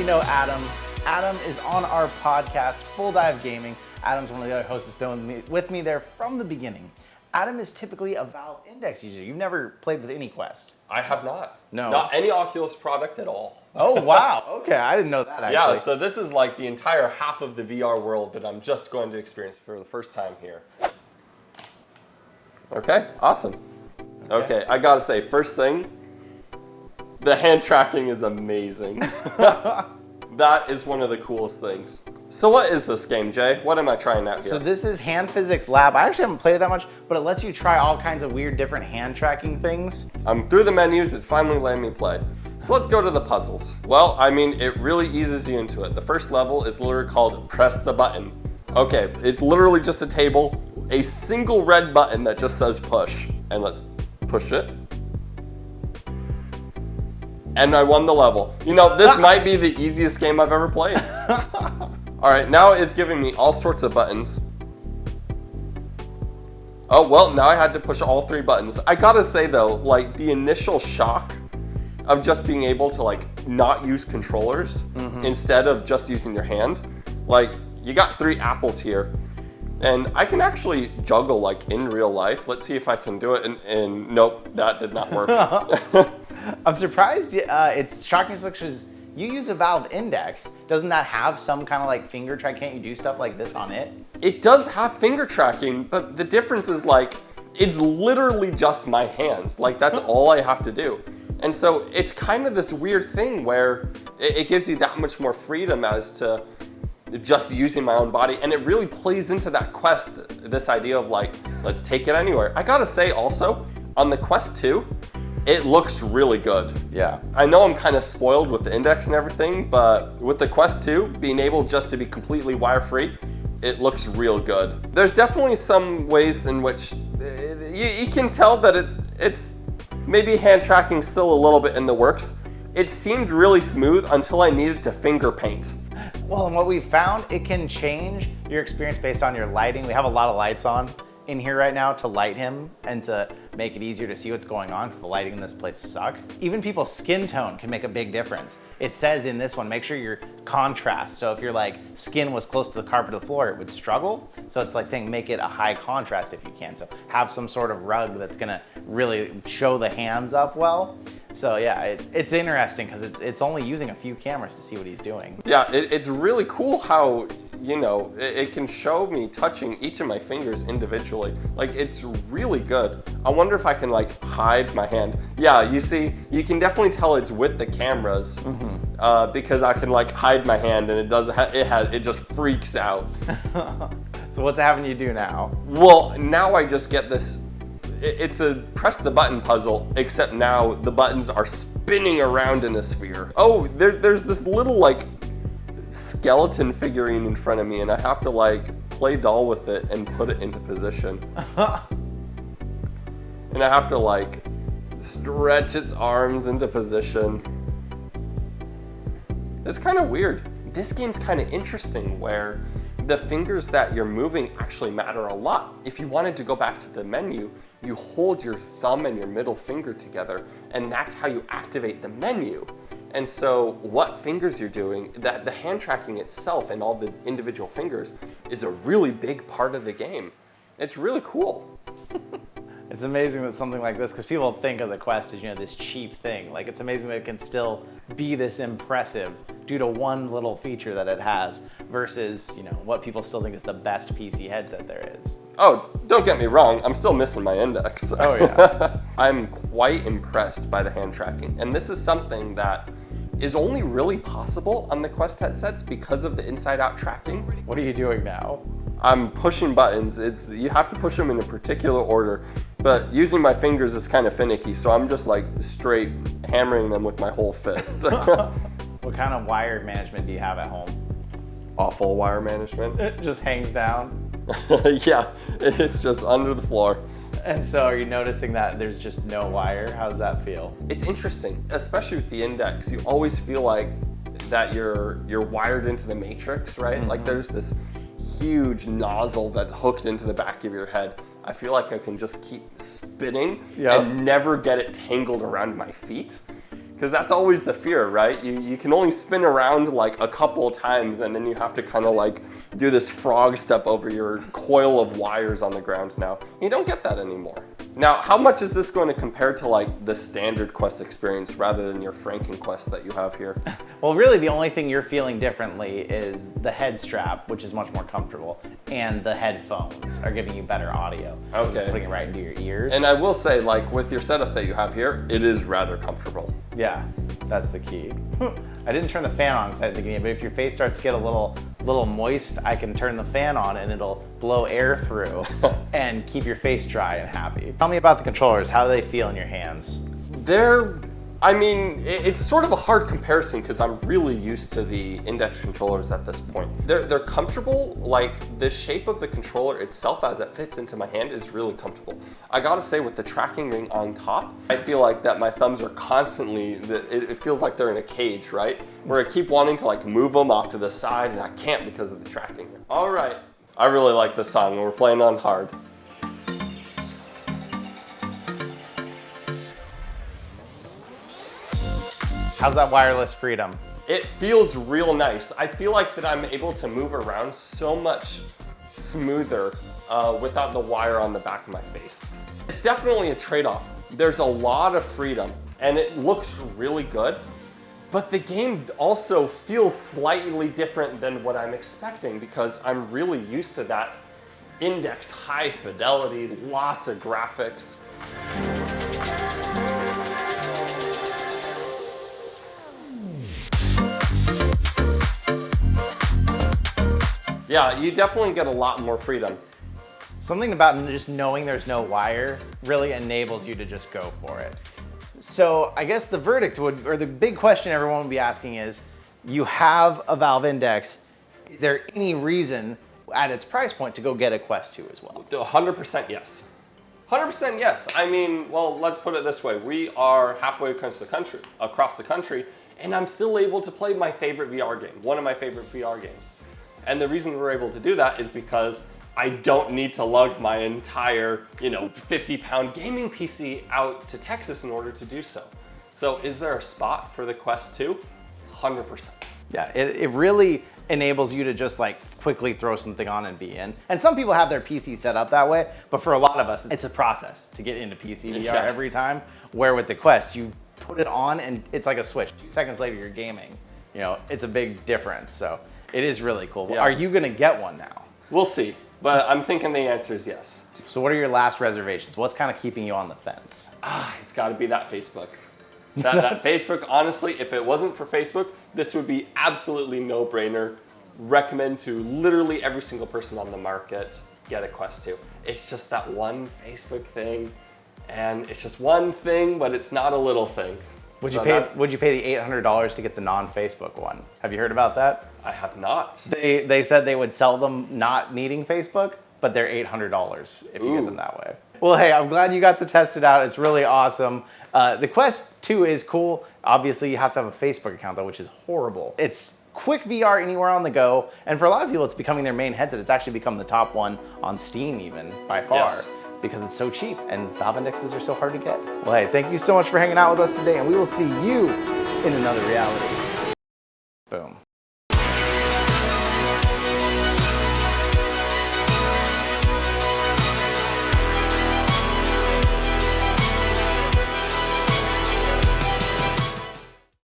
know Adam. Adam is on our podcast, Full Dive Gaming. Adam's one of the other hosts that's been with me there from the beginning. Adam is typically a Valve Index user. You've never played with any Quest. I have not. No. Not any Oculus product at all. Oh, wow. Okay, I didn't know that, actually. Yeah, so this is like the entire half of the VR world that I'm just going to experience for the first time here. Okay, awesome. Okay, I gotta say, first thing, the hand tracking is amazing. That is one of the coolest things. So what is this game, Jay? What am I trying out here? So this is Hand Physics Lab. I actually haven't played it that much, but it lets you try all kinds of weird different hand tracking things. I'm through the menus, it's finally letting me play. So let's go to the puzzles. Well, I mean, it really eases you into it. The first level is literally called Press the Button. Okay, it's literally just a table, a single red button that just says push. And let's push it. And I won the level. You know, this might be the easiest game I've ever played. All right, now it's giving me all sorts of buttons. Oh, well, now I had to push all 3 buttons. I gotta say though, like the initial shock of just being able to like not use controllers instead of just using your hand. Like you got 3 apples here and I can actually juggle like in real life. Let's see if I can do it. And nope, that did not work. I'm surprised it's shocking because you use a Valve Index. Doesn't that have some kind of like finger track? Can't you do stuff like this on it? It does have finger tracking, but the difference is like, it's literally just my hands. Like that's all I have to do. And so it's kind of this weird thing where it gives you that much more freedom as to just using my own body. And it really plays into that Quest, this idea of like, let's take it anywhere. I gotta say also, on the Quest 2, it looks really good. Yeah. I know I'm kind of spoiled with the Index and everything, but with the Quest 2, being able just to be completely wire-free, it looks real good. There's definitely some ways in which you can tell that it's maybe hand tracking still a little bit in the works. It seemed really smooth until I needed to finger paint. Well, and what we found, it can change your experience based on your lighting. We have a lot of lights on in here right now to light him and to make it easier to see what's going on because the lighting in this place sucks. Even people's skin tone can make a big difference. It says in this one, make sure your contrast. So if your like skin was close to the carpet or the floor, it would struggle. So it's like saying make it a high contrast if you can. So have some sort of rug that's gonna really show the hands up well. So yeah, it's interesting because it's only using a few cameras to see what he's doing. Yeah, it's really cool how, you know, it can show me touching each of my fingers individually. Like, it's really good. I wonder if I can like hide my hand. Yeah, you see, you can definitely tell it's with the cameras because I can like hide my hand and it just freaks out. So what's having you do now? Well, now I just get this, it's a press the button puzzle, except now the buttons are spinning around in a sphere. Oh, there's this little like skeleton figurine in front of me and I have to like play doll with it and put it into position. And I have to like stretch its arms into position. It's kind of weird. This game's kind of interesting where the fingers that you're moving actually matter a lot. If you wanted to go back to the menu, you hold your thumb and your middle finger together and that's how you activate the menu. And so what fingers you're doing, that the hand tracking itself and all the individual fingers is a really big part of the game. It's really cool. It's amazing that something like this, because people think of the Quest as, you know, this cheap thing. Like, it's amazing that it can still be this impressive due to one little feature that it has versus, you know, what people still think is the best PC headset there is. Oh, don't get me wrong, I'm still missing my Index. Oh yeah. I'm quite impressed by the hand tracking. And this is something that is only really possible on the Quest headsets because of the inside-out tracking. What are you doing now? I'm pushing buttons. You have to push them in a particular order, but using my fingers is kind of finicky, so I'm just like straight hammering them with my whole fist. What kind of wire management do you have at home? Awful wire management. It just hangs down. Yeah, it's just under the floor. And so are you noticing that there's just no wire? How does that feel? It's interesting, especially with the Index. You always feel like that you're wired into the matrix, right? Like there's this huge nozzle that's hooked into the back of your head. I feel like I can just keep spinning and never get it tangled around my feet. Because that's always the fear, right? You can only spin around like a couple of times and then you have to kind of like do this frog step over your coil of wires on the ground now. You don't get that anymore. Now, how much is this going to compare to like the standard Quest experience rather than your Frankenquest that you have here? Well, really the only thing you're feeling differently is the head strap, which is much more comfortable, and the headphones are giving you better audio. Okay. It's putting it right into your ears. And I will say, like with your setup that you have here, it is rather comfortable. Yeah, that's the key. I didn't turn the fan on because I didn't think it, but if your face starts to get a little moist, I can turn the fan on and it'll blow air through and keep your face dry and happy. Tell me about the controllers. How do they feel in your hands? I mean, it's sort of a hard comparison because I'm really used to the index controllers at this point. They're comfortable, like the shape of the controller itself as it fits into my hand is really comfortable. I gotta say with the tracking ring on top, I feel like that my thumbs are constantly, it feels like they're in a cage, right? Where I keep wanting to like move them off to the side and I can't because of the tracking ring. All right, I really like this song and we're playing on hard. How's that wireless freedom? It feels real nice. I feel like that I'm able to move around so much smoother without the wire on the back of my face. It's definitely a trade-off. There's a lot of freedom and it looks really good, but the game also feels slightly different than what I'm expecting because I'm really used to that index high fidelity, lots of graphics. Yeah, you definitely get a lot more freedom. Something about just knowing there's no wire really enables you to just go for it. So I guess the verdict would, or the big question everyone would be asking is, you have a Valve Index, is there any reason at its price point to go get a Quest 2 as well? 100% yes. 100% yes. I mean, well, let's put it this way. We are halfway across the country, and I'm still able to play my favorite VR game, one of my favorite VR games. And the reason we're able to do that is because I don't need to lug my entire, 50-pound gaming PC out to Texas in order to do so. So is there a spot for the Quest 2? 100%. Yeah, it really enables you to just like quickly throw something on and be in. And some people have their PC set up that way, but for a lot of us, it's a process to get into PC VR every time, where with the Quest, you put it on and it's like a switch. 2 seconds later, you're gaming. It's a big difference. So it is really cool. Yeah. Are you gonna get one now? We'll see, but I'm thinking the answer is yes. So what are your last reservations? What's kind of keeping you on the fence? It's gotta be that Facebook. That Facebook, honestly, if it wasn't for Facebook, this would be absolutely no-brainer. Recommend to literally every single person on the market, get a Quest 2. It's just that one Facebook thing, and it's just one thing, but it's not a little thing. Would you pay the $800 to get the non-Facebook one? Have you heard about that? I have not. They said they would sell them not needing Facebook, but they're $800 if you get them that way. Well, hey, I'm glad you got to test it out. It's really awesome. The Quest 2 is cool. Obviously, you have to have a Facebook account though, which is horrible. It's quick VR anywhere on the go, and for a lot of people, it's becoming their main headset. It's actually become the top one on Steam even, by far. Yes. Because it's so cheap and Valve Indexes are so hard to get. Well, hey, thank you so much for hanging out with us today, and we will see you in another reality.